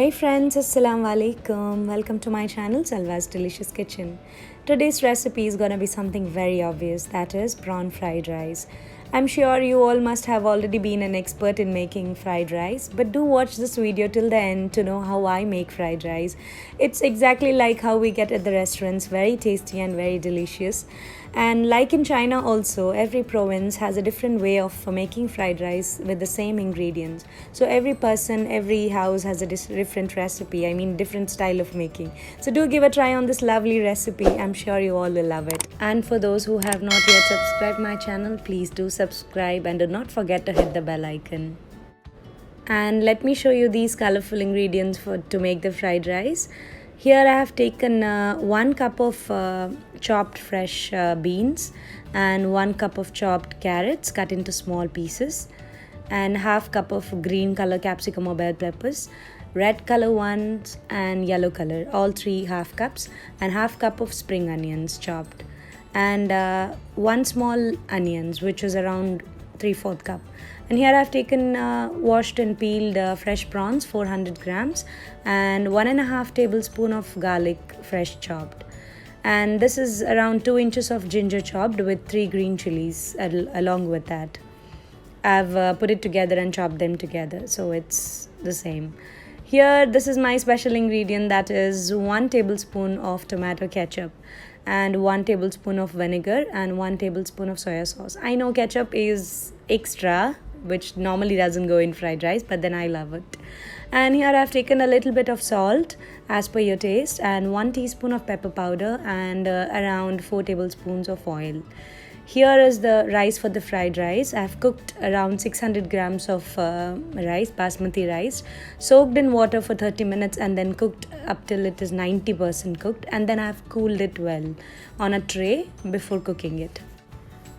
Hey friends, Assalamu alaikum. Welcome to my channel, Salwa's Delicious Kitchen. Today's recipe is gonna be something very obvious, that is prawn fried rice. I'm sure you all must have already been an expert in making fried rice, but do watch this video till the end to know how I make fried rice. It's exactly like how we get at the restaurants, very tasty and very delicious. And like in China also, every province has a different way of making fried rice with the same ingredients. So every person, every house has a different recipe, different style of making. So do give a try on this lovely recipe. I'm sure you all will love it. And for those who have not yet subscribed my channel, please do subscribe and do not forget to hit the bell icon. And let me show you these colorful ingredients to make the fried rice. Here I have taken 1 cup of chopped fresh beans and 1 cup of chopped carrots cut into small pieces, and half cup of green color capsicum or bell peppers, red color ones and yellow color, all 3 half cups, and half cup of spring onions chopped, and 1 small onions which is around 3/4 cup. And here I've taken washed and peeled fresh prawns 400 grams and 1.5 tablespoon of garlic fresh chopped. And this is around 2 inches of ginger chopped with 3 green chilies along with that. I've put it together and chopped them together, so it's the same. Here, this is my special ingredient, that is 1 tablespoon of tomato ketchup and 1 tablespoon of vinegar and 1 tablespoon of soya sauce. I know ketchup is extra, which normally doesn't go in fried rice, but then I love it. And here I've taken a little bit of salt as per your taste and 1 teaspoon of pepper powder and around 4 tablespoons of oil. Here is the rice for the fried rice. I've cooked around 600 grams of rice, Basmati rice, soaked in water for 30 minutes and then cooked up till it is 90% cooked, and then I've cooled it well on a tray before cooking it.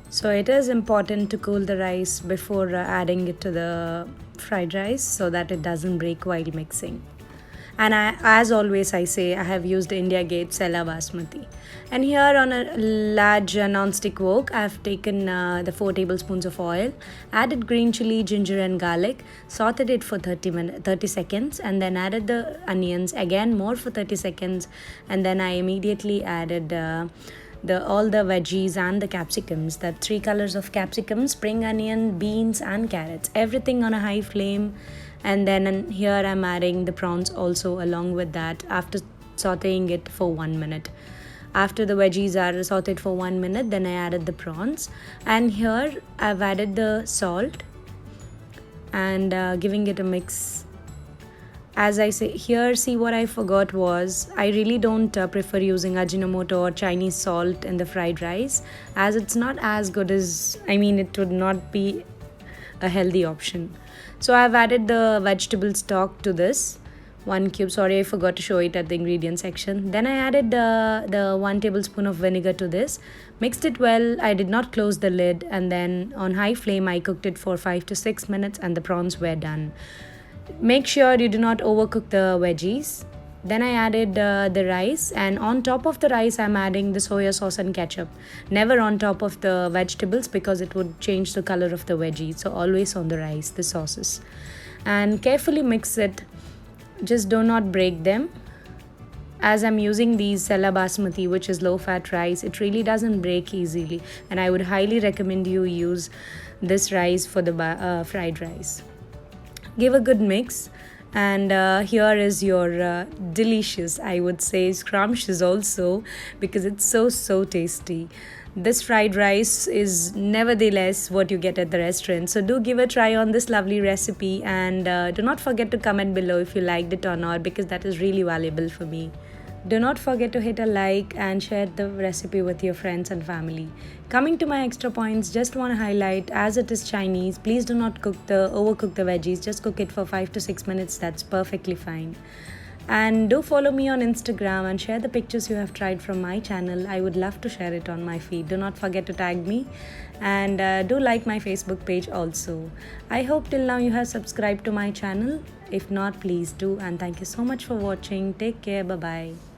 So it is important to cool the rice before adding it to the fried rice so that it doesn't break while mixing. And as always I say, I have used India Gate Sela Basmati. And here on a large non-stick wok, I have taken the 4 tablespoons of oil, added green chili, ginger and garlic, sauteed it for 30 seconds, and then added the onions again more for 30 seconds, and then I immediately added all the veggies and the capsicums, the 3 colors of capsicum, spring onion, beans and carrots, everything on a high flame. And then here I'm adding the prawns also along with that after sauteing it for 1 minute. After the veggies are sauteed for 1 minute, then I added the prawns, and here I've added the salt and giving it a mix. As I say here, see what I forgot was, I really don't prefer using Ajinomoto or Chinese salt in the fried rice, as it's not as good as, it would not be a healthy option. So I've added the vegetable stock to this, 1 cube. Sorry, I forgot to show it at the ingredient section. Then I added the 1 tablespoon of vinegar to this, mixed it well. I did not close the lid, and then on high flame I cooked it for 5 to 6 minutes and the prawns were done. Make sure you do not overcook the veggies. Then I added the rice, and on top of the rice I'm adding the soya sauce and ketchup. Never on top of the vegetables because it would change the color of the veggies. So always on the rice, the sauces. And carefully mix it. Just do not break them. As I'm using these Sela Basmati, which is low fat rice, it really doesn't break easily. And I would highly recommend you use this rice for the fried rice. Give a good mix. And here is your delicious, I would say scrumptious also, because it's so tasty. This fried rice is nevertheless what you get at the restaurant. So do give a try on this lovely recipe, and do not forget to comment below if you liked it or not, because that is really valuable for me. Do not forget to hit a like and share the recipe with your friends and family. Coming to my extra points, just want to highlight, as it is Chinese, please do not overcook the veggies. Just cook it for 5 to 6 minutes. That's perfectly fine. And do follow me on Instagram and share the pictures you have tried from my channel. I would love to share it on my feed. Do not forget to tag me, and do like my Facebook page also. I hope till now you have subscribed to my channel. If not, please do, and thank you so much for watching. Take care. Bye bye.